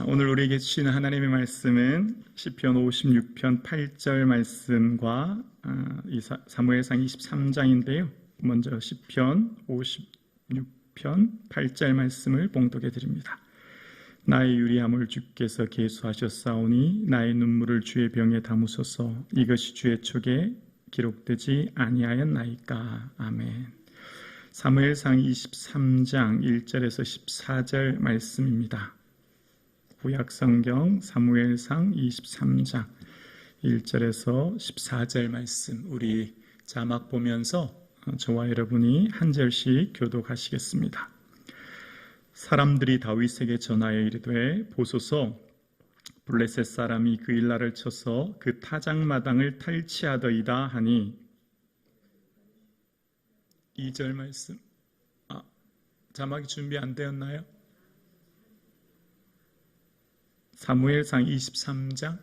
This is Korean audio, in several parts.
오늘 우리에게 주시는 하나님의 말씀은 시편 56편 8절 말씀과 사무엘상 23장인데요. 먼저 시편 56편 8절 말씀을 봉독해 드립니다. 나의 유리함을 주께서 계수하셨사오니 나의 눈물을 주의 병에 담으소서. 이것이 주의 촉에 기록되지 아니하였나이까. 아멘. 사무엘상 23장 1절에서 14절 말씀입니다. 구약성경 사무엘상 23장 1절에서 14절 말씀, 우리 자막 보면서 저와 여러분이 한 절씩 교독하시겠습니다. 사람들이 다윗에게 전하여 이르되, 보소서, 블레셋 사람이 그 일날을 쳐서 그 타작마당을 탈취하더이다 하니. 2절 말씀, 자막이 준비 안 되었나요? 사무엘상 23장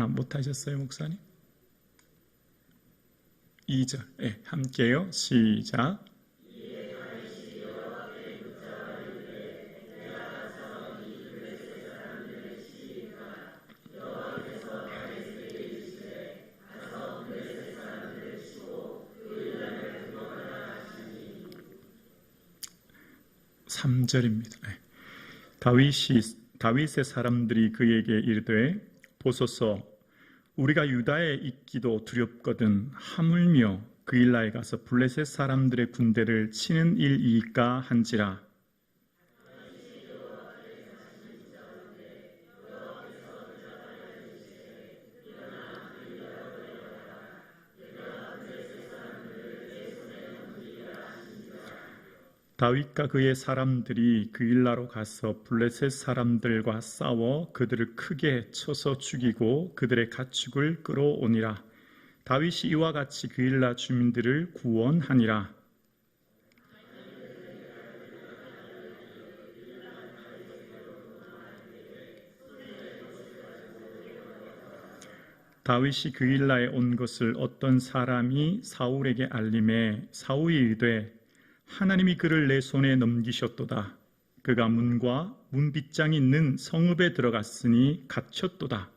못하셨어요 목사님? 2절 함께요. 시작. (3절입니다) 다윗의 사람들이 그에게 이르되, 보소서, 우리가 유다에 있기도 두렵거든 하물며 그 일라에 가서 블레셋 사람들의 군대를 치는 일이까 한지라. 다윗과 그의 사람들이 그 일라로 가서 블레셋 사람들과 싸워 그들을 크게 쳐서 죽이고 그들의 가축을 끌어오니라. 다윗이 이와 같이 그 일라 주민들을 구원하니라. 다윗이 그 일라에 온 것을 어떤 사람이 사울에게 알림해 사울이 이르되, 하나님이 그를 내 손에 넘기셨도다. 그가 문과 문빗장이 있는 성읍에 들어갔으니 갇혔도다.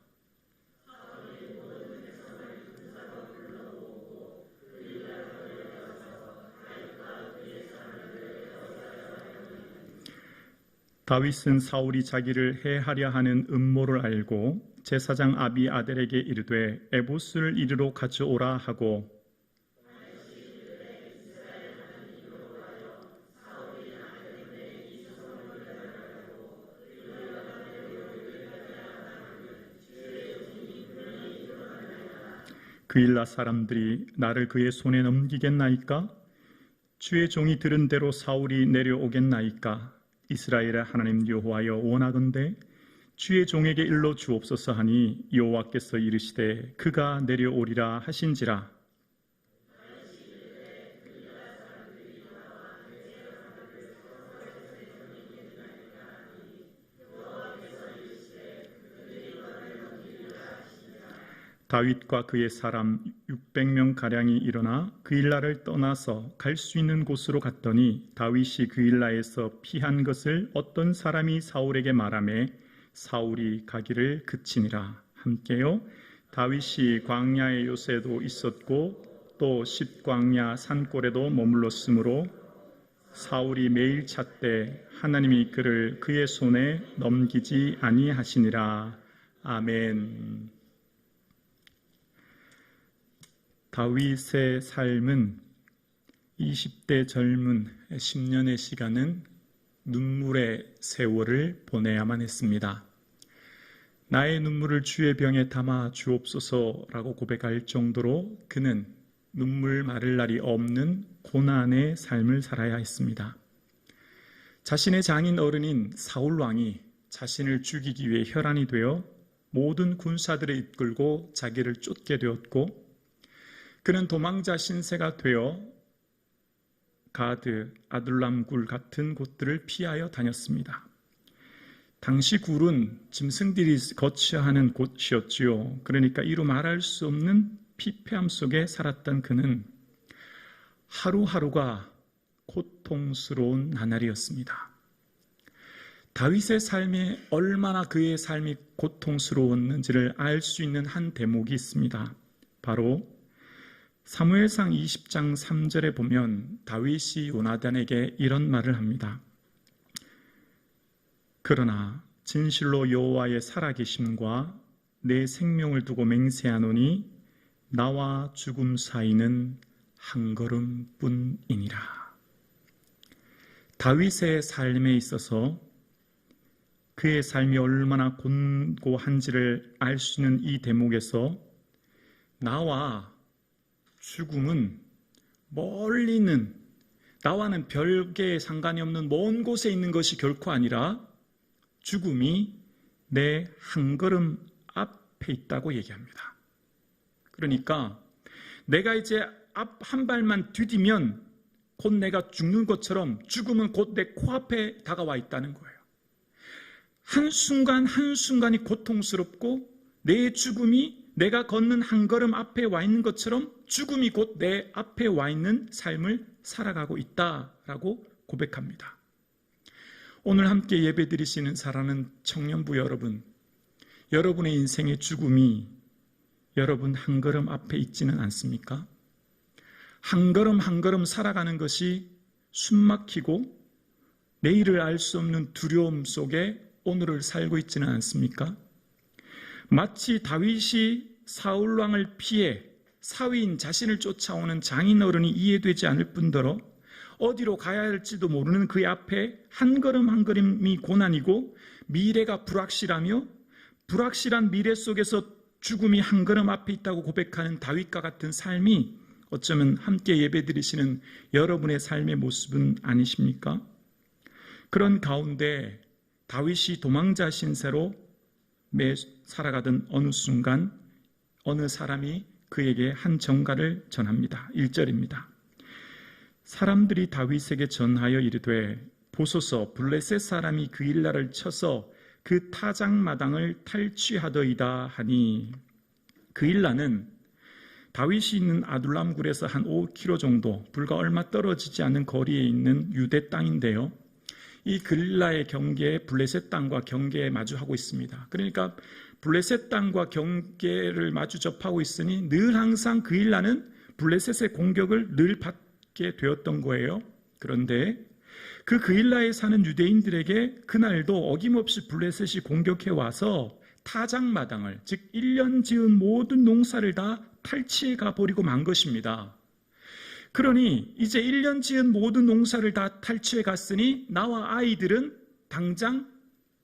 다윗은 사울이 자기를 해하려 하는 음모를 알고 제사장 아비아델에게 이르되, 에봇을 이리로 가져오라 하고, 그 일라 사람들이 나를 그의 손에 넘기겠나이까? 주의 종이 들은 대로 사울이 내려오겠나이까? 이스라엘의 하나님 여호와여, 원하건대 주의 종에게 일러 주옵소서 하니, 여호와께서 이르시되 그가 내려오리라 하신지라. 다윗과 그의 사람 600명가량이 일어나 그 일라를 떠나서 갈 수 있는 곳으로 갔더니, 다윗이 그 일라에서 피한 것을 어떤 사람이 사울에게 말하매 사울이 가기를 그치니라. 함께요. 다윗이 광야의 요새도 있었고 또 십광야 산골에도 머물렀으므로 사울이 매일 찾되 하나님이 그를 그의 손에 넘기지 아니하시니라. 아멘. 다윗의 삶은 20대 젊은 10년의 시간은 눈물의 세월을 보내야만 했습니다. 나의 눈물을 주의 병에 담아 주옵소서라고 고백할 정도로 그는 눈물 마를 날이 없는 고난의 삶을 살아야 했습니다. 자신의 장인 어른인 사울 왕이 자신을 죽이기 위해 혈안이 되어 모든 군사들을 이끌고 자기를 쫓게 되었고, 그는 도망자 신세가 되어 가드, 아둘람 굴 같은 곳들을 피하여 다녔습니다. 당시 굴은 짐승들이 거처하는 곳이었지요. 그러니까 이루 말할 수 없는 피폐함 속에 살았던 그는 하루하루가 고통스러운 나날이었습니다. 다윗의 삶에 얼마나 그의 삶이 고통스러웠는지를 알 수 있는 한 대목이 있습니다. 바로 사무엘상 20장 3절에 보면 다윗이 요나단에게 이런 말을 합니다. 그러나 진실로 여호와의 살아계심과 내 생명을 두고 맹세하노니 나와 죽음 사이는 한 걸음뿐이니라. 다윗의 삶에 있어서 그의 삶이 얼마나 곤고한지를 알 수 있는 이 대목에서 나와 죽음은 멀리 있는, 나와는 별개의 상관이 없는 먼 곳에 있는 것이 결코 아니라 죽음이 내 한 걸음 앞에 있다고 얘기합니다. 그러니까 내가 이제 앞 한 발만 디디면 곧 내가 죽는 것처럼 죽음은 곧 내 코앞에 다가와 있다는 거예요. 한순간 한순간이 고통스럽고 내 죽음이 내가 걷는 한 걸음 앞에 와 있는 것처럼 죽음이 곧 내 앞에 와 있는 삶을 살아가고 있다라고 고백합니다. 오늘 함께 예배드리시는 사랑하는 청년부 여러분, 여러분의 인생의 죽음이 여러분 한 걸음 앞에 있지는 않습니까? 한 걸음 한 걸음 살아가는 것이 숨막히고 내일을 알 수 없는 두려움 속에 오늘을 살고 있지는 않습니까? 마치 다윗이 사울 왕을 피해 사위인 자신을 쫓아오는 장인 어른이 이해되지 않을 뿐더러 어디로 가야 할지도 모르는 그의 앞에 한 걸음 한 걸음이 고난이고 미래가 불확실하며 불확실한 미래 속에서 죽음이 한 걸음 앞에 있다고 고백하는 다윗과 같은 삶이 어쩌면 함께 예배드리시는 여러분의 삶의 모습은 아니십니까? 그런 가운데 다윗이 도망자 신세로 살아가던 어느 순간 어느 사람이 그에게 한 정가를 전합니다. 1절입니다. 사람들이 다윗에게 전하여 이르되 보소서 블레셋 사람이 그일라를 쳐서 그 타작마당을 탈취하더이다 하니, 그일라는 다윗이 있는 아둘람 굴에서 한 5km 정도, 불과 얼마 떨어지지 않은 거리에 있는 유대 땅인데요. 이 그일라의 경계에 블레셋 땅과 경계에 마주하고 있습니다. 그러니까 블레셋 땅과 경계를 마주 접하고 있으니 늘 항상 그일라는 블레셋의 공격을 늘 받게 되었던 거예요. 그런데 그 그일라에 사는 유대인들에게 그날도 어김없이 블레셋이 공격해 와서 타작마당을, 즉 1년 지은 모든 농사를 다 탈취해 가버리고 만 것입니다. 그러니 이제 1년 지은 모든 농사를 다 탈취해 갔으니 나와 아이들은 당장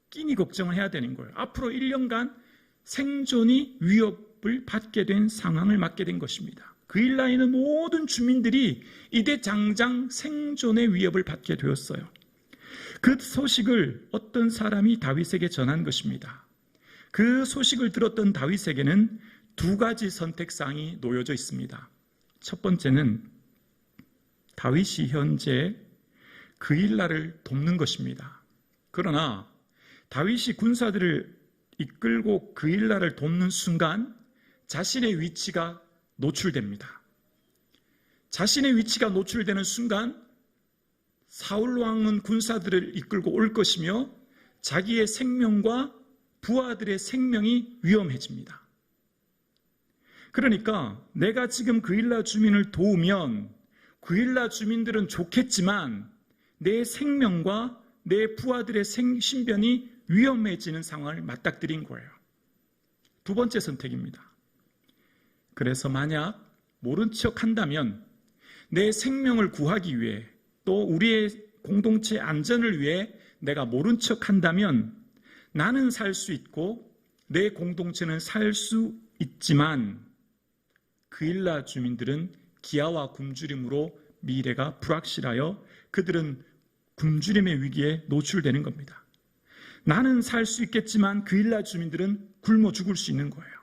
끼니 걱정을 해야 되는 거예요. 앞으로 1년간 생존이 위협을 받게 된 상황을 맞게 된 것입니다. 그일라에 있는 모든 주민들이 이제 당장 생존의 위협을 받게 되었어요. 그 소식을 어떤 사람이 다윗에게 전한 것입니다. 그 소식을 들었던 다윗에게는 두 가지 선택사항이 놓여져 있습니다. 첫 번째는 다윗이 현재 그일라를 돕는 것입니다. 그러나 다윗이 군사들을 이끌고 그일라를 돕는 순간 자신의 위치가 노출됩니다. 자신의 위치가 노출되는 순간 사울 왕은 군사들을 이끌고 올 것이며 자기의 생명과 부하들의 생명이 위험해집니다. 그러니까 내가 지금 그일라 주민을 도우면 그일라 주민들은 좋겠지만 내 생명과 내 부하들의 신변이 위험해지는 상황을 맞닥뜨린 거예요. 두 번째 선택입니다. 그래서 만약 모른 척 한다면 내 생명을 구하기 위해 또 우리의 공동체 안전을 위해 내가 모른 척 한다면 나는 살 수 있고 내 공동체는 살 수 있지만 그일라 주민들은 기아와 굶주림으로 미래가 불확실하여 그들은 굶주림의 위기에 노출되는 겁니다. 나는 살 수 있겠지만 그일라 주민들은 굶어 죽을 수 있는 거예요.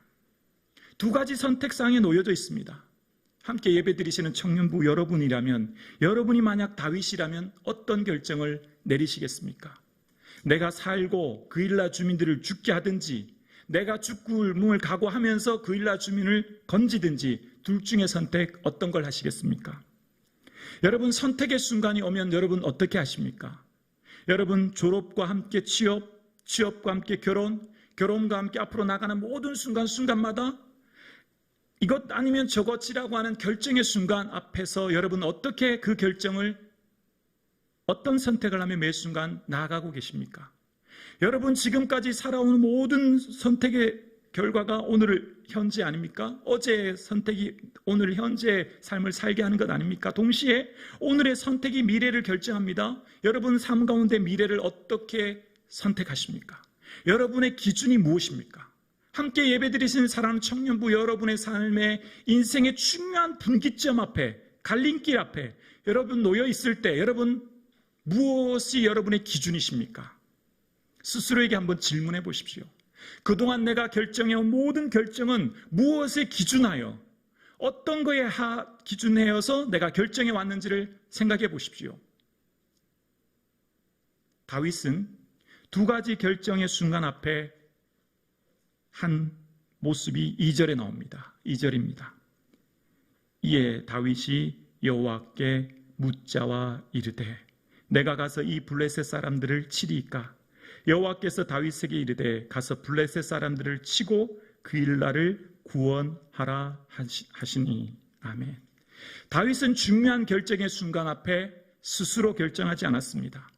두 가지 선택사항에 놓여져 있습니다. 함께 예배드리시는 청년부 여러분이라면, 여러분이 만약 다윗이라면 어떤 결정을 내리시겠습니까? 내가 살고 그일라 주민들을 죽게 하든지 내가 죽음을 각오하면서 그일라 주민을 건지든지 둘 중에 선택 어떤 걸 하시겠습니까? 여러분 선택의 순간이 오면 여러분 어떻게 하십니까? 여러분 졸업과 함께 취업, 취업과 함께 결혼, 결혼과 함께 앞으로 나가는 모든 순간순간마다 이것 아니면 저것이라고 하는 결정의 순간 앞에서 여러분 어떻게 그 결정을 어떤 선택을 하며 매 순간 나아가고 계십니까? 여러분 지금까지 살아온 모든 선택의 결과가 오늘 현재 아닙니까? 어제의 선택이 오늘 현재의 삶을 살게 하는 것 아닙니까? 동시에 오늘의 선택이 미래를 결정합니다. 여러분 삶 가운데 미래를 어떻게 선택하십니까? 여러분의 기준이 무엇입니까? 함께 예배드리시는 사랑하는 청년부 여러분의 삶의 인생의 중요한 분기점 앞에, 갈림길 앞에 여러분 놓여 있을 때 여러분 무엇이 여러분의 기준이십니까? 스스로에게 한번 질문해 보십시오. 그동안 내가 결정해온 모든 결정은 무엇에 기준하여 어떤 거에 기준하여서 내가 결정해 왔는지를 생각해 보십시오. 다윗은 두 가지 결정의 순간 앞에 한 모습이 2절에 나옵니다. 2절입니다. 이에 다윗이 여호와께 묻자와 이르되 내가 가서 이 블레셋 사람들을 치리이까? 여호와께서 다윗에게 이르되 가서 블레셋 사람들을 치고 그 일날을 구원하라 하시니. 아멘. 다윗은 중요한 결정의 순간 앞에 스스로 결정하지 않았습니다.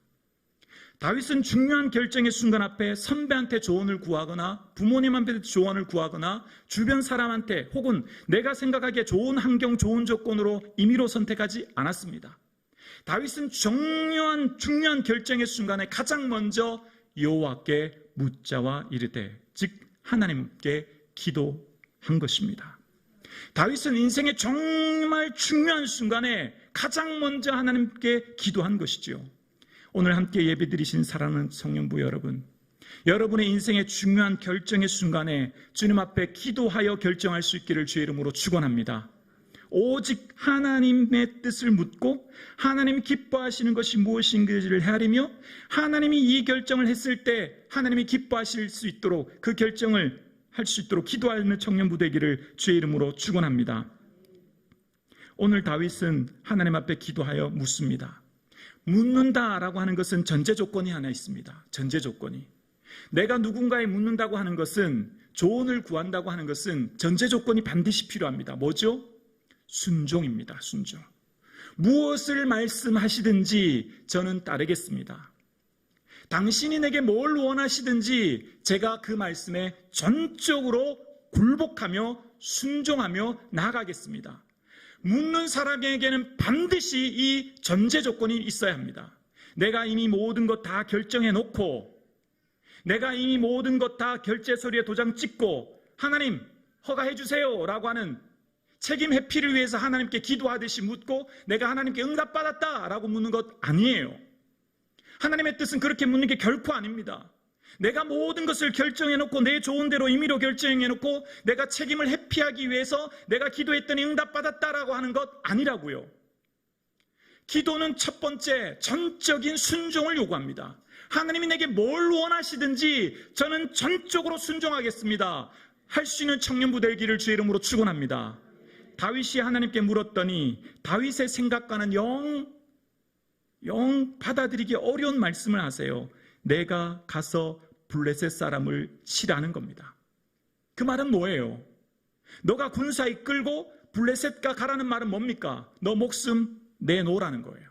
다윗은 중요한 결정의 순간 앞에 선배한테 조언을 구하거나 부모님한테 조언을 구하거나 주변 사람한테 혹은 내가 생각하기에 좋은 환경, 좋은 조건으로 임의로 선택하지 않았습니다. 다윗은 중요한 결정의 순간에 가장 먼저 여호와께 묻자와 이르되 즉 하나님께 기도한 것입니다. 다윗은 인생의 정말 중요한 순간에 가장 먼저 하나님께 기도한 것이지요. 오늘 함께 예배드리신 사랑하는 청년부 여러분, 여러분의 인생의 중요한 결정의 순간에 주님 앞에 기도하여 결정할 수 있기를 주의 이름으로 축원합니다. 오직 하나님의 뜻을 묻고 하나님이 기뻐하시는 것이 무엇인지를 헤아리며 하나님이 이 결정을 했을 때 하나님이 기뻐하실 수 있도록 그 결정을 할 수 있도록 기도하는 청년부 되기를 주의 이름으로 축원합니다. 오늘 다윗은 하나님 앞에 기도하여 묻습니다. 묻는다라고 하는 것은 전제 조건이 하나 있습니다. 전제 조건이. 내가 누군가에 묻는다고 하는 것은, 조언을 구한다고 하는 것은 전제 조건이 반드시 필요합니다. 뭐죠? 순종입니다. 순종. 무엇을 말씀하시든지 저는 따르겠습니다. 당신이 내게 뭘 원하시든지 제가 그 말씀에 전적으로 굴복하며 순종하며 나아가겠습니다. 묻는 사람에게는 반드시 이 전제 조건이 있어야 합니다. 내가 이미 모든 것 다 결정해 놓고, 내가 이미 모든 것 다 결제 서류에 도장 찍고 하나님 허가해 주세요 라고 하는 책임 회피를 위해서 하나님께 기도하듯이 묻고 내가 하나님께 응답받았다 라고 묻는 것 아니에요. 하나님의 뜻은 그렇게 묻는 게 결코 아닙니다. 내가 모든 것을 결정해놓고 내 좋은 대로 임의로 결정해놓고 내가 책임을 회피하기 위해서 내가 기도했더니 응답받았다라고 하는 것 아니라고요. 기도는 첫 번째 전적인 순종을 요구합니다. 하나님이 내게 뭘 원하시든지 저는 전적으로 순종하겠습니다. 할 수 있는 청년부 되기를 주의 이름으로 축원합니다. 다윗이 하나님께 물었더니 다윗의 생각과는 영 받아들이기 어려운 말씀을 하세요. 내가 가서 블레셋 사람을 치라는 겁니다. 그 말은 뭐예요? 너가 군사 이끌고 블레셋가 가라는 말은 뭡니까? 너 목숨 내놓으라는 거예요.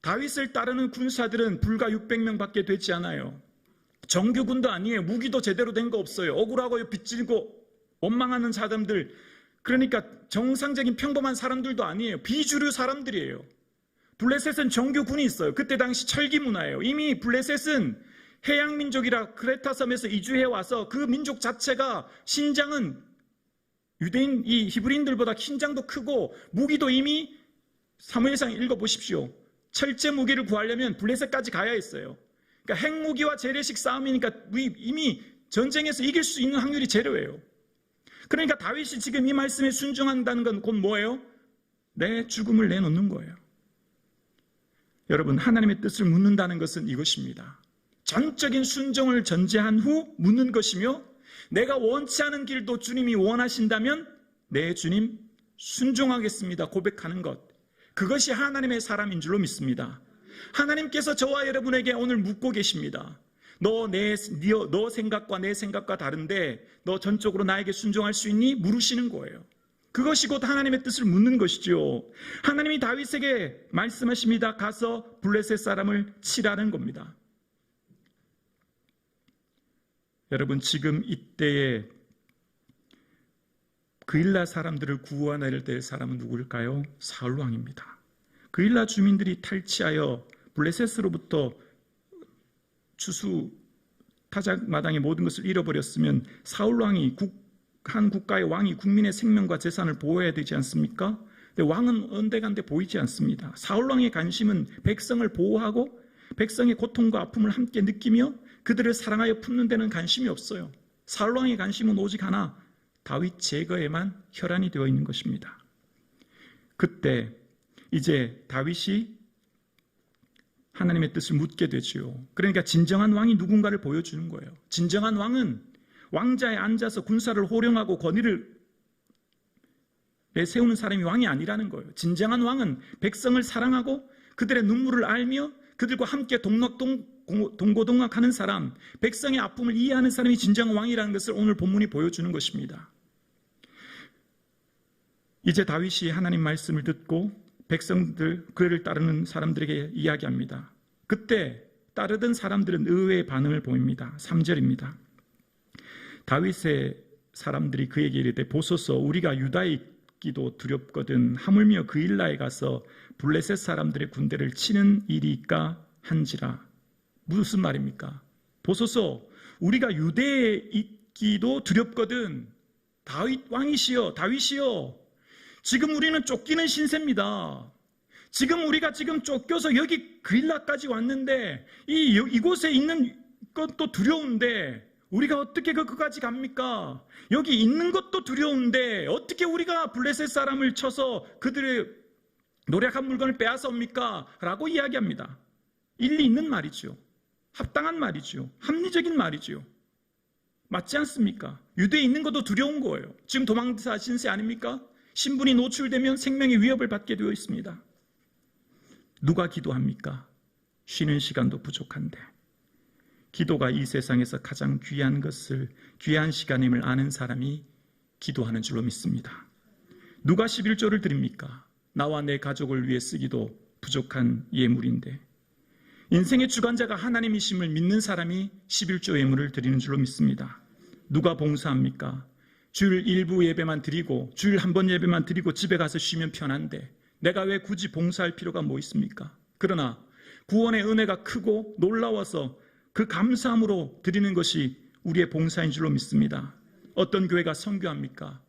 다윗을 따르는 군사들은 불과 600명 밖에 되지 않아요. 정규군도 아니에요. 무기도 제대로 된 거 없어요. 억울하고 빚지고 원망하는 사람들, 그러니까 정상적인 평범한 사람들도 아니에요. 비주류 사람들이에요. 블레셋은 정규군이 있어요. 그때 당시 철기 문화예요. 이미 블레셋은 해양민족이라 크레타 섬에서 이주해 와서 그 민족 자체가 신장은 유대인 이 히브리인들보다 신장도 크고 무기도 이미 사무엘상 읽어보십시오. 철제 무기를 구하려면 블레셋까지 가야 했어요. 그러니까 핵무기와 재래식 싸움이니까 이미 전쟁에서 이길 수 있는 확률이 제로예요. 그러니까 다윗이 지금 이 말씀에 순종한다는 건 곧 뭐예요? 내 죽음을 내놓는 거예요. 여러분, 하나님의 뜻을 묻는다는 것은 이것입니다. 전적인 순종을 전제한 후 묻는 것이며, 내가 원치 않은 길도 주님이 원하신다면 네 주님 순종하겠습니다 고백하는 것, 그것이 하나님의 사람인 줄로 믿습니다. 하나님께서 저와 여러분에게 오늘 묻고 계십니다. 너 생각과 내 생각과 다른데 너 전적으로 나에게 순종할 수 있니? 물으시는 거예요. 그것이 곧 하나님의 뜻을 묻는 것이죠. 하나님이 다윗에게 말씀하십니다. 가서 블레셋 사람을 치라는 겁니다. 여러분, 지금 이때에 그일라 사람들을 구원해야 될 사람은 누구일까요? 사울 왕입니다. 그일라 주민들이 탈취하여 블레셋으로부터 추수 타작마당의 모든 것을 잃어버렸으면 사울 왕이 한 국가의 왕이 국민의 생명과 재산을 보호해야 되지 않습니까? 근데 왕은 언데간데 보이지 않습니다. 사울 왕의 관심은 백성을 보호하고 백성의 고통과 아픔을 함께 느끼며 그들을 사랑하여 품는 데는 관심이 없어요. 사울 왕의 관심은 오직 하나, 다윗 제거에만 혈안이 되어 있는 것입니다. 그때 이제 다윗이 하나님의 뜻을 묻게 되죠. 그러니까 진정한 왕이 누군가를 보여주는 거예요. 진정한 왕은 왕자에 앉아서 군사를 호령하고 권위를 내세우는 사람이 왕이 아니라는 거예요. 진정한 왕은 백성을 사랑하고 그들의 눈물을 알며 그들과 함께 동고동락하는 사람, 백성의 아픔을 이해하는 사람이 진정한 왕이라는 것을 오늘 본문이 보여주는 것입니다. 이제 다윗이 하나님 말씀을 듣고 백성들, 그를 따르는 사람들에게 이야기합니다. 그때 따르던 사람들은 의외의 반응을 보입니다. 3절입니다. 다윗의 사람들이 그에게 이르되 보소서 우리가 유다에 있기도 두렵거든 하물며 그일라에 가서 블레셋 사람들의 군대를 치는 일이까 한지라. 무슨 말입니까? 보소서 우리가 유대에 있기도 두렵거든. 다윗 왕이시여, 다윗이여, 지금 우리는 쫓기는 신세입니다. 지금 우리가 쫓겨서 여기 그일라까지 왔는데 이곳에 있는 것도 두려운데 우리가 어떻게 그까지 갑니까? 여기 있는 것도 두려운데 어떻게 우리가 블레셋 사람을 쳐서 그들의 노력한 물건을 빼앗아 옵니까? 라고 이야기합니다. 일리 있는 말이죠. 합당한 말이죠. 합리적인 말이죠. 맞지 않습니까? 유대에 있는 것도 두려운 거예요. 지금 도망사 신세 아닙니까? 신분이 노출되면 생명의 위협을 받게 되어 있습니다. 누가 기도합니까? 쉬는 시간도 부족한데. 기도가 이 세상에서 가장 귀한 시간임을 아는 사람이 기도하는 줄로 믿습니다. 누가 11조를 드립니까? 나와 내 가족을 위해 쓰기도 부족한 예물인데. 인생의 주관자가 하나님이심을 믿는 사람이 11조 예물을 드리는 줄로 믿습니다. 누가 봉사합니까? 주일 일부 예배만 드리고 주일 한 번 예배만 드리고 집에 가서 쉬면 편한데 내가 왜 굳이 봉사할 필요가 뭐 있습니까? 그러나 구원의 은혜가 크고 놀라워서 그 감사함으로 드리는 것이 우리의 봉사인 줄로 믿습니다. 어떤 교회가 선교합니까?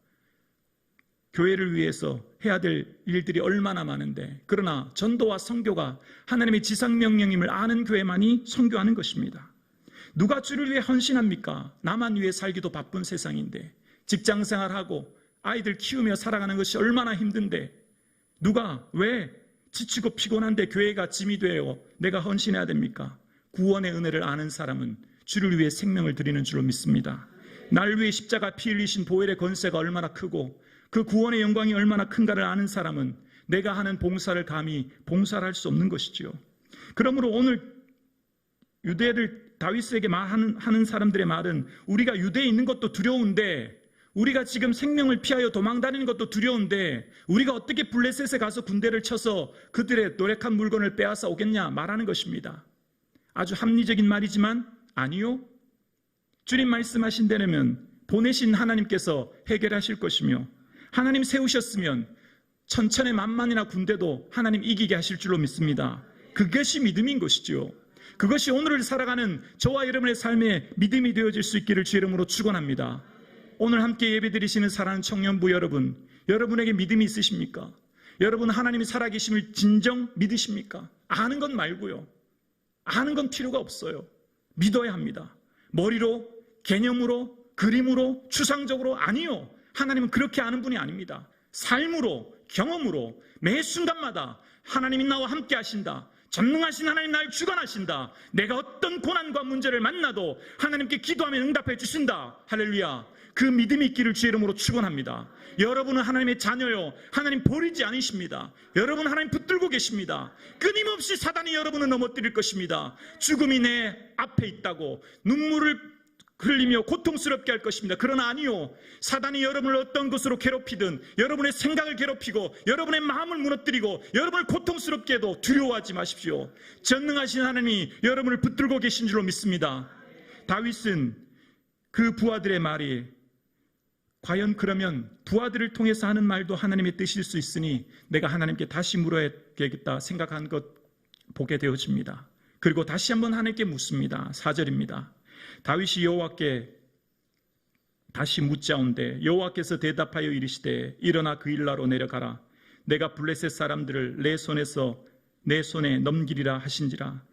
교회를 위해서 해야 될 일들이 얼마나 많은데, 그러나 전도와 선교가 하나님의 지상명령임을 아는 교회만이 선교하는 것입니다. 누가 주를 위해 헌신합니까? 나만 위해 살기도 바쁜 세상인데, 직장생활하고 아이들 키우며 살아가는 것이 얼마나 힘든데, 누가 왜 지치고 피곤한데 교회가 짐이 되어 내가 헌신해야 됩니까? 구원의 은혜를 아는 사람은 주를 위해 생명을 드리는 줄로 믿습니다. 날 위해 십자가 피 흘리신 보혈의 권세가 얼마나 크고 그 구원의 영광이 얼마나 큰가를 아는 사람은 내가 하는 봉사를 감히 봉사를 할 수 없는 것이지요. 그러므로 오늘 유대를 다윗에게 말하는 사람들의 말은 우리가 유대에 있는 것도 두려운데, 우리가 지금 생명을 피하여 도망다니는 것도 두려운데 우리가 어떻게 블레셋에 가서 군대를 쳐서 그들의 노력한 물건을 빼앗아 오겠냐 말하는 것입니다. 아주 합리적인 말이지만 아니요. 주님 말씀하신 대로면 보내신 하나님께서 해결하실 것이며, 하나님 세우셨으면 천천의 만만이나 군대도 하나님 이기게 하실 줄로 믿습니다. 그것이 믿음인 것이지요. 그것이 오늘을 살아가는 저와 여러분의 삶에 믿음이 되어질 수 있기를 주 이름으로 축원합니다. 오늘 함께 예배드리시는 사랑하는 청년부 여러분, 여러분에게 믿음이 있으십니까? 여러분 하나님이 살아계심을 진정 믿으십니까? 아는 건 말고요. 아는 건 필요가 없어요. 믿어야 합니다. 머리로, 개념으로, 그림으로, 추상적으로 아니요. 하나님은 그렇게 아는 분이 아닙니다. 삶으로, 경험으로 매 순간마다 하나님이 나와 함께 하신다. 전능하신 하나님 나를 주관하신다. 내가 어떤 고난과 문제를 만나도 하나님께 기도하면 응답해 주신다. 할렐루야. 그 믿음이 있기를 주의 이름으로 축원합니다. 여러분은 하나님의 자녀요, 하나님 버리지 않으십니다. 여러분 하나님 붙들고 계십니다. 끊임없이 사단이 여러분을 넘어뜨릴 것입니다. 죽음이 내 앞에 있다고 눈물을 흘리며 고통스럽게 할 것입니다. 그러나 아니요, 사단이 여러분을 어떤 것으로 괴롭히든, 여러분의 생각을 괴롭히고 여러분의 마음을 무너뜨리고 여러분을 고통스럽게 해도 두려워하지 마십시오. 전능하신 하나님이 여러분을 붙들고 계신 줄로 믿습니다. 다윗은 그 부하들의 말이 과연 그러면 부하들을 통해서 하는 말도 하나님의 뜻일 수 있으니 내가 하나님께 다시 물어야겠다 생각한 것 보게 되어집니다. 그리고 다시 한번 하나님께 묻습니다. 4절입니다. 다윗이 여호와께 다시 묻자온데 여호와께서 대답하여 이르시되 일어나 그일라로 내려가라. 내가 블레셋 사람들을 내 손에 넘기리라 하신지라.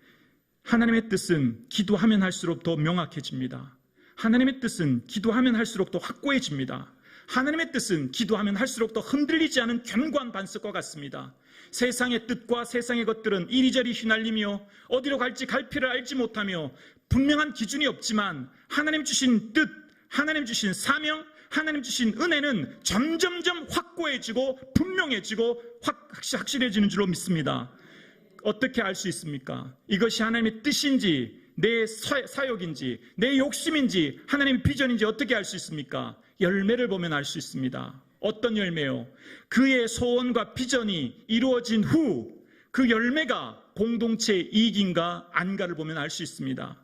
하나님의 뜻은 기도하면 할수록 더 명확해집니다. 하나님의 뜻은 기도하면 할수록 더 확고해집니다. 하나님의 뜻은 기도하면 할수록 더 흔들리지 않은 견고한 반석과 같습니다. 세상의 뜻과 세상의 것들은 이리저리 휘날리며 어디로 갈지 갈피를 알지 못하며 분명한 기준이 없지만 하나님 주신 뜻, 하나님 주신 사명, 하나님 주신 은혜는 점점점 확고해지고 분명해지고 확실해지는 줄로 믿습니다. 어떻게 알 수 있습니까? 이것이 하나님의 뜻인지 내 사역인지 내 욕심인지 하나님의 비전인지 어떻게 알 수 있습니까? 열매를 보면 알 수 있습니다. 어떤 열매요? 그의 소원과 비전이 이루어진 후 그 열매가 공동체의 이익인가 안가를 보면 알 수 있습니다.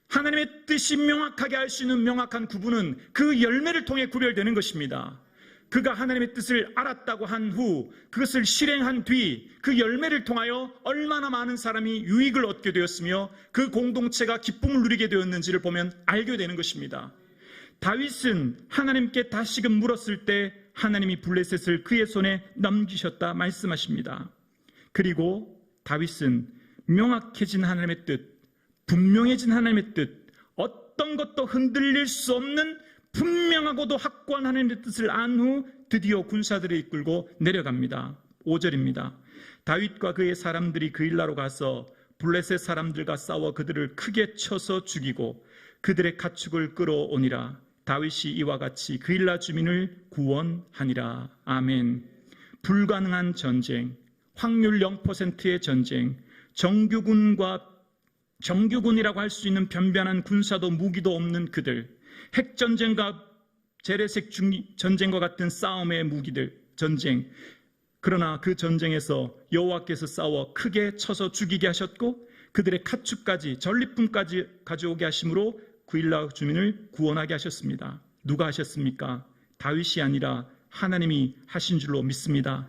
하나님의 뜻이 명확하게 알 수 있는 명확한 구분은 그 열매를 통해 구별되는 것입니다. 그가 하나님의 뜻을 알았다고 한 후 그것을 실행한 뒤 그 열매를 통하여 얼마나 많은 사람이 유익을 얻게 되었으며 그 공동체가 기쁨을 누리게 되었는지를 보면 알게 되는 것입니다. 다윗은 하나님께 다시금 물었을 때 하나님이 블레셋을 그의 손에 넘기셨다 말씀하십니다. 그리고 다윗은 명확해진 하나님의 뜻, 분명해진 하나님의 뜻, 어떤 것도 흔들릴 수 없는 분명하고도 확고한 하나님의 뜻을 안 후 드디어 군사들을 이끌고 내려갑니다. 5절입니다. 다윗과 그의 사람들이 그일라로 가서 블레셋 사람들과 싸워 그들을 크게 쳐서 죽이고 그들의 가축을 끌어오니라. 다윗이 이와 같이 그일라 주민을 구원하니라. 아멘. 불가능한 전쟁, 확률 0%의 전쟁, 정규군이라고 할 수 있는 변변한 군사도 무기도 없는 그들, 핵전쟁과 재래식 전쟁과 같은 싸움의 무기들, 전쟁. 그러나 그 전쟁에서 여호와께서 싸워 크게 쳐서 죽이게 하셨고 그들의 가축까지 전리품까지 가져오게 하심으로 그일라 주민을 구원하게 하셨습니다. 누가 하셨습니까? 다윗이 아니라 하나님이 하신 줄로 믿습니다.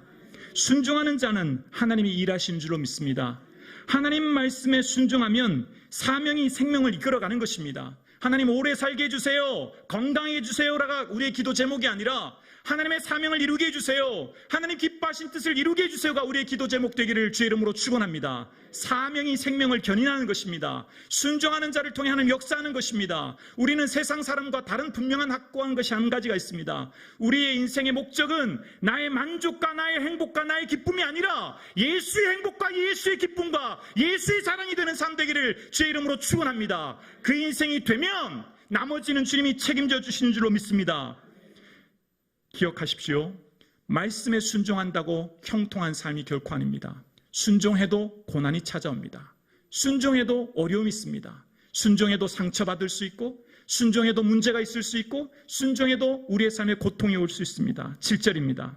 순종하는 자는 하나님이 일하신 줄로 믿습니다. 하나님 말씀에 순종하면 사명이 생명을 이끌어가는 것입니다. 하나님 오래 살게 해주세요, 건강하게 해주세요라가 우리의 기도 제목이 아니라 하나님의 사명을 이루게 해주세요, 하나님 기뻐하신 뜻을 이루게 해주세요가 우리의 기도 제목 되기를 주의 이름으로 축원합니다. 사명이 생명을 견인하는 것입니다. 순종하는 자를 통해 하나님 역사하는 것입니다. 우리는 세상 사람과 다른 분명한 확고한 것이 한 가지가 있습니다. 우리의 인생의 목적은 나의 만족과 나의 행복과 나의 기쁨이 아니라 예수의 행복과 예수의 기쁨과 예수의 자랑이 되는 삶 되기를 주의 이름으로 축원합니다. 그 인생이 되면 나머지는 주님이 책임져 주시는 줄로 믿습니다. 기억하십시오. 말씀에 순종한다고 형통한 삶이 결코 아닙니다. 순종해도 고난이 찾아옵니다. 순종해도 어려움이 있습니다. 순종해도 상처받을 수 있고, 순종해도 문제가 있을 수 있고, 순종해도 우리의 삶에 고통이 올 수 있습니다. 7절입니다.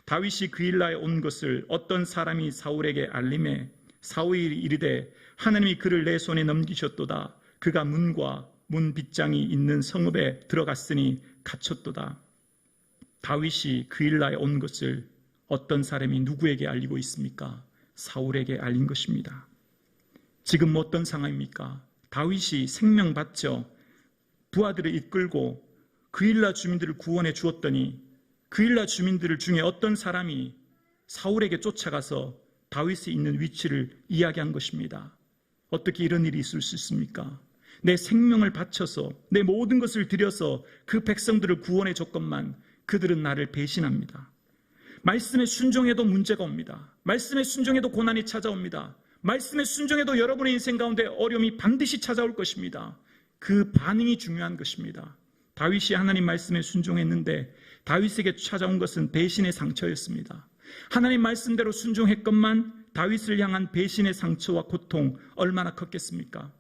다윗이 그일라에 온 것을 어떤 사람이 사울에게 알림해 사울이 이르되 하나님이 그를 내 손에 넘기셨도다. 그가 문과 문 빗장이 있는 성읍에 들어갔으니 갇혔도다. 다윗이 그일라에 온 것을 어떤 사람이 누구에게 알리고 있습니까? 사울에게 알린 것입니다. 지금 어떤 상황입니까? 다윗이 생명 바쳐 부하들을 이끌고 그일라 주민들을 구원해 주었더니 그일라 주민들 중에 어떤 사람이 사울에게 쫓아가서 다윗이 있는 위치를 이야기한 것입니다. 어떻게 이런 일이 있을 수 있습니까? 내 생명을 바쳐서 내 모든 것을 들여서 그 백성들을 구원해 줬건만 그들은 나를 배신합니다. 말씀에 순종해도 문제가 옵니다. 말씀에 순종해도 고난이 찾아옵니다. 말씀에 순종해도 여러분의 인생 가운데 어려움이 반드시 찾아올 것입니다. 그 반응이 중요한 것입니다. 다윗이 하나님 말씀에 순종했는데 다윗에게 찾아온 것은 배신의 상처였습니다. 하나님 말씀대로 순종했건만 다윗을 향한 배신의 상처와 고통 얼마나 컸겠습니까?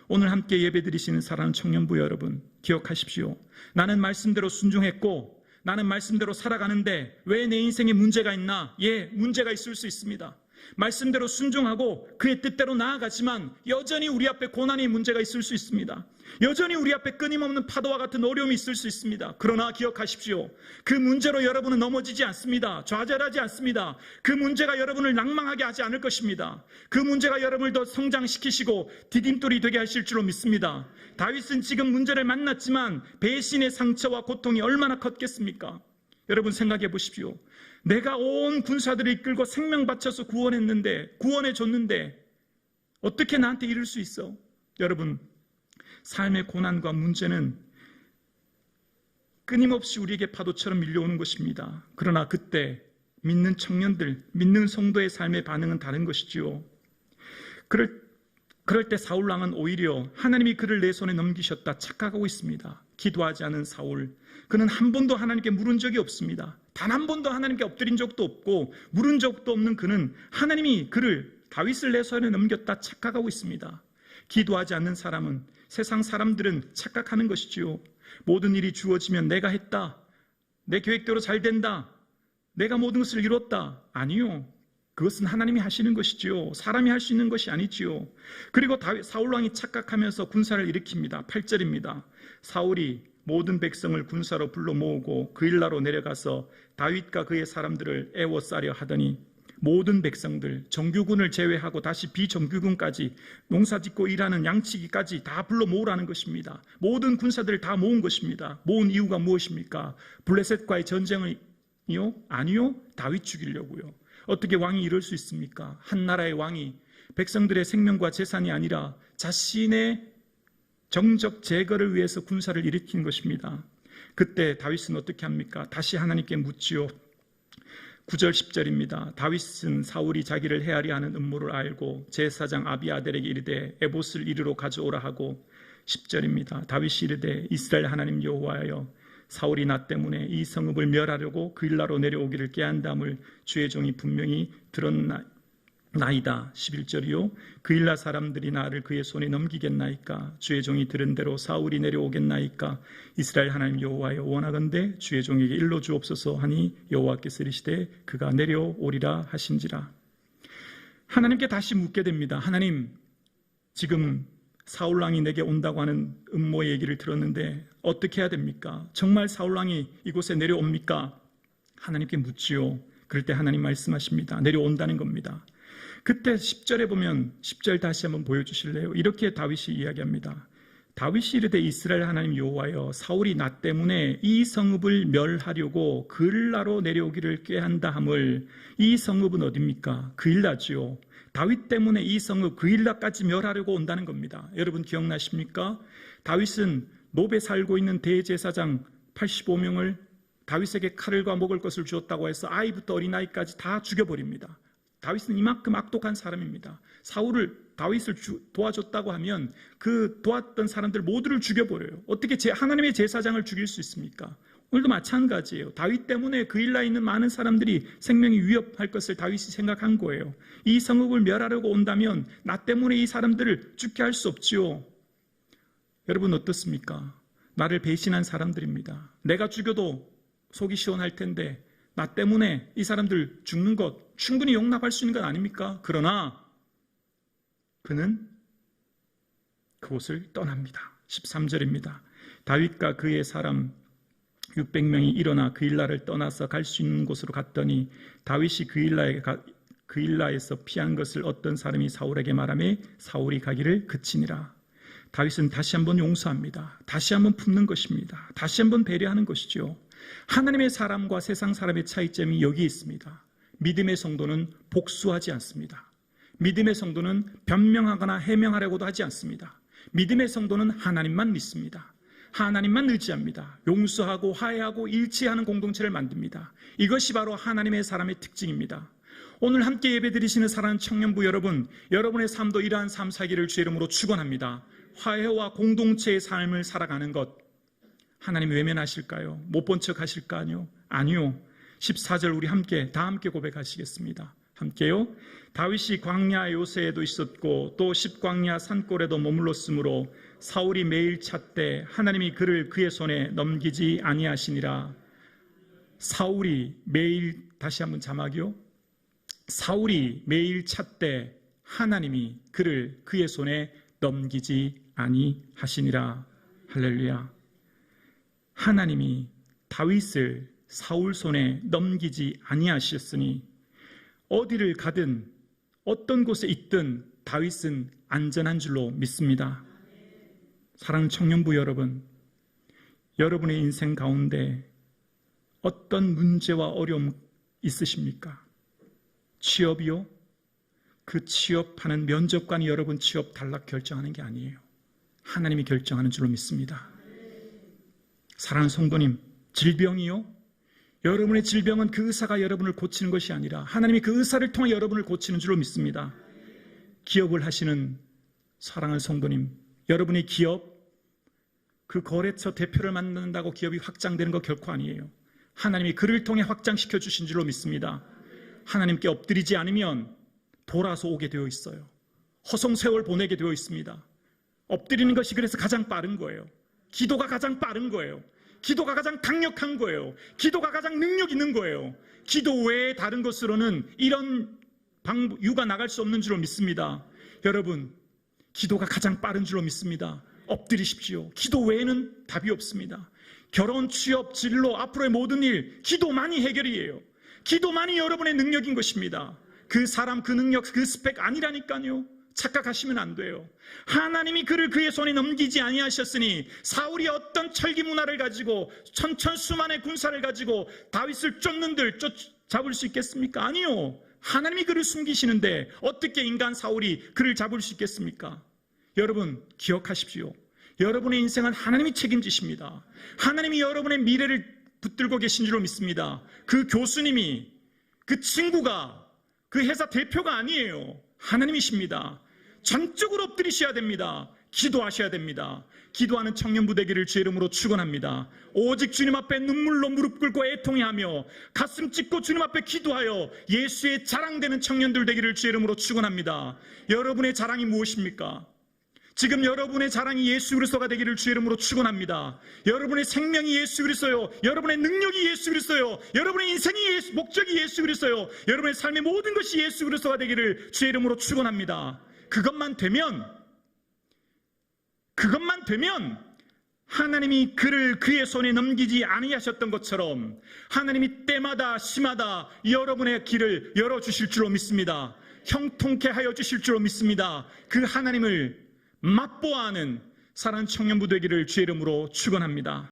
오늘 함께 예배드리시는 사랑하는 청년부 여러분, 기억하십시오. 나는 말씀대로 순종했고 나는 말씀대로 살아가는데 왜 내 인생에 문제가 있나? 예, 문제가 있을 수 있습니다. 말씀대로 순종하고 그의 뜻대로 나아가지만 여전히 우리 앞에 고난의 문제가 있을 수 있습니다. 여전히 우리 앞에 끊임없는 파도와 같은 어려움이 있을 수 있습니다. 그러나 기억하십시오. 그 문제로 여러분은 넘어지지 않습니다. 좌절하지 않습니다. 그 문제가 여러분을 낭망하게 하지 않을 것입니다. 그 문제가 여러분을 더 성장시키시고 디딤돌이 되게 하실 줄로 믿습니다. 다윗은 지금 문제를 만났지만 배신의 상처와 고통이 얼마나 컸겠습니까? 여러분 생각해 보십시오. 내가 온 군사들을 이끌고 생명 바쳐서 구원해 줬는데 어떻게 나한테 이럴 수 있어? 여러분, 삶의 고난과 문제는 끊임없이 우리에게 파도처럼 밀려오는 것입니다. 그러나 그때 믿는 청년들, 믿는 성도의 삶의 반응은 다른 것이지요. 그럴 때 사울 왕은 오히려 하나님이 그를 내 손에 넘기셨다 착각하고 있습니다. 기도하지 않은 사울, 그는 한 번도 하나님께 물은 적이 없습니다. 단 한 번도 하나님께 엎드린 적도 없고 물은 적도 없는 그는 하나님이 그를 다윗을 내 손에 넘겼다 착각하고 있습니다. 기도하지 않는 사람은, 세상 사람들은 착각하는 것이지요. 모든 일이 주어지면 내가 했다, 내 계획대로 잘 된다, 내가 모든 것을 이뤘다. 아니요, 그것은 하나님이 하시는 것이지요. 사람이 할 수 있는 것이 아니지요. 그리고 사울왕이 착각하면서 군사를 일으킵니다. 8절입니다. 사울이 모든 백성을 군사로 불러 모으고 그 일나로 내려가서 다윗과 그의 사람들을 애워싸려 하더니 모든 백성들, 정규군을 제외하고 다시 비정규군까지, 농사짓고 일하는 양치기까지 다 불러 모으라는 것입니다. 모든 군사들을 다 모은 것입니다. 모은 이유가 무엇입니까? 블레셋과의 전쟁이요? 아니요, 다윗 죽이려고요. 어떻게 왕이 이럴 수 있습니까? 한 나라의 왕이 백성들의 생명과 재산이 아니라 자신의 정적 제거를 위해서 군사를 일으킨 것입니다. 그때 다윗은 어떻게 합니까? 다시 하나님께 묻지요. 9절 10절입니다. 다윗은 사울이 자기를 헤아려 하는 음모를 알고 제사장 아비아델에게 이르되 에봇을 이리로 가져오라 하고, 10절입니다. 다윗이 이르되 이스라엘 하나님 여호와여, 사울이 나 때문에 이 성읍을 멸하려고 그 일나로 내려오기를 꾀한담을 주의 종이 분명히 들었나이다. 11절이요. 그 일나 사람들이 나를 그의 손에 넘기겠나이까? 주의 종이 들은 대로 사울이 내려오겠나이까? 이스라엘 하나님 여호와여, 원하건대 주의 종에게 일러 주옵소서 하니 여호와께서 이르시되 그가 내려오리라 하신지라. 하나님께 다시 묻게 됩니다. 하나님, 지금 사울왕이 내게 온다고 하는 음모의 얘기를 들었는데 어떻게 해야 됩니까? 정말 사울왕이 이곳에 내려옵니까? 하나님께 묻지요. 그럴 때 하나님 말씀하십니다. 내려온다는 겁니다. 그때 10절에 보면, 10절 다시 한번 보여주실래요? 이렇게 다윗이 이야기합니다. 다윗이 이르되 이스라엘 하나님 여호와여, 사울이 나 때문에 이 성읍을 멸하려고 그 일나로 내려오기를 꾀한다 함을. 이 성읍은 어디입니까? 그 일나지요. 다윗 때문에 이 성읍 그 일나까지 멸하려고 온다는 겁니다. 여러분 기억나십니까? 다윗은 노베 살고 있는 대제사장 85명을 다윗에게 칼과 먹을 것을 주었다고 해서 아이부터 어린아이까지 다 죽여버립니다. 다윗은 이만큼 악독한 사람입니다. 다윗을 도와줬다고 하면 그 도왔던 사람들 모두를 죽여버려요. 어떻게 하나님의 제사장을 죽일 수 있습니까? 오늘도 마찬가지예요. 다윗 때문에 그 일나에 있는 많은 사람들이 생명이 위협할 것을 다윗이 생각한 거예요. 이 성읍을 멸하려고 온다면 나 때문에 이 사람들을 죽게 할 수 없지요. 여러분 어떻습니까? 나를 배신한 사람들입니다. 내가 죽여도 속이 시원할 텐데 나 때문에 이 사람들 죽는 것 충분히 용납할 수 있는 것 아닙니까? 그러나 그는 그곳을 떠납니다. 13절입니다. 다윗과 그의 사람 600명이 일어나 그 일나를 떠나서 갈 수 있는 곳으로 갔더니 다윗이 그 일나에서 피한 것을 어떤 사람이 사울에게 말하며 사울이 가기를 그치니라. 다윗은 다시 한번 용서합니다. 다시 한번 품는 것입니다. 다시 한번 배려하는 것이죠. 하나님의 사람과 세상 사람의 차이점이 여기 있습니다. 믿음의 성도는 복수하지 않습니다. 믿음의 성도는 변명하거나 해명하려고도 하지 않습니다. 믿음의 성도는 하나님만 믿습니다. 하나님만 의지합니다. 용서하고 화해하고 일치하는 공동체를 만듭니다. 이것이 바로 하나님의 사람의 특징입니다. 오늘 함께 예배드리시는 사랑하는 청년부 여러분, 여러분의 삶도 이러한 삶 살기를 주의 이름으로 축원합니다. 화해와 공동체의 삶을 살아가는 것, 하나님이 외면하실까요? 못 본 척 하실까요? 아니요. 14절 우리 다 함께 고백하시겠습니다. 함께요. 다윗이 광야 요새에도 있었고 또 십광야 산골에도 머물렀으므로 사울이 매일 찾되 하나님이 그를 그의 손에 넘기지 아니하시니라. 사울이 매일, 다시 한번 자막이요. 사울이 매일 찾되 하나님이 그를 그의 손에 넘기지 아니하시니라. 할렐루야. 하나님이 다윗을 사울 손에 넘기지 아니하셨으니 어디를 가든 어떤 곳에 있든 다윗은 안전한 줄로 믿습니다. 사랑하는 청년부 여러분, 여러분의 인생 가운데 어떤 문제와 어려움 있으십니까? 취업이요? 그 취업하는 면접관이 여러분 취업 탈락 결정하는 게 아니에요. 하나님이 결정하는 줄로 믿습니다. 사랑하는 성도님, 질병이요? 여러분의 질병은 그 의사가 여러분을 고치는 것이 아니라 하나님이 그 의사를 통해 여러분을 고치는 줄로 믿습니다. 기업을 하시는 사랑하는 성도님, 여러분의 기업, 그 거래처 대표를 만난다고 기업이 확장되는 거 결코 아니에요. 하나님이 그를 통해 확장시켜 주신 줄로 믿습니다. 하나님께 엎드리지 않으면 돌아서 오게 되어 있어요. 허송세월 보내게 되어 있습니다. 엎드리는 것이 그래서 가장 빠른 거예요. 기도가 가장 빠른 거예요. 기도가 가장 강력한 거예요. 기도가 가장 능력 있는 거예요. 기도 외에 다른 것으로는 이런 유가 나갈 수 없는 줄로 믿습니다. 여러분, 기도가 가장 빠른 줄로 믿습니다. 엎드리십시오. 기도 외에는 답이 없습니다. 결혼, 취업, 진로, 앞으로의 모든 일, 기도만이 해결이에요. 기도만이 여러분의 능력인 것입니다. 그 사람, 그 능력, 그 스펙 아니라니까요. 착각하시면 안 돼요. 하나님이 그를 그의 손에 넘기지 아니하셨으니 사울이 어떤 철기 문화를 가지고 천천수만의 군사를 가지고 다윗을 잡을 수 있겠습니까? 아니요. 하나님이 그를 숨기시는데 어떻게 인간 사울이 그를 잡을 수 있겠습니까? 여러분 기억하십시오. 여러분의 인생은 하나님이 책임지십니다. 하나님이 여러분의 미래를 붙들고 계신 줄로 믿습니다. 그 교수님이, 그 친구가, 그 회사 대표가 아니에요. 하나님이십니다. 전적으로 엎드리셔야 됩니다. 기도하셔야 됩니다. 기도하는 청년부 되기를 주의 이름으로 축원합니다. 오직 주님 앞에 눈물로 무릎 꿇고 애통해하며 가슴 찢고 주님 앞에 기도하여 예수의 자랑되는 청년들 되기를 주의 이름으로 축원합니다. 여러분의 자랑이 무엇입니까? 지금 여러분의 자랑이 예수 그리스도가 되기를 주의 이름으로 축원합니다. 여러분의 생명이 예수 그리스도요. 여러분의 능력이 예수 그리스도요. 여러분의 인생이 목적이 예수 그리스도요. 여러분의 삶의 모든 것이 예수 그리스도가 되기를 주의 이름으로 축원합니다. 그것만 되면 하나님이 그를 그의 손에 넘기지 아니하셨던 것처럼 하나님이 때마다 시마다 여러분의 길을 열어주실 줄로 믿습니다. 형통케 하여 주실 줄로 믿습니다. 그 하나님을 맛보아하는 사랑하는 청년부 되기를 주의 이름으로 축원합니다.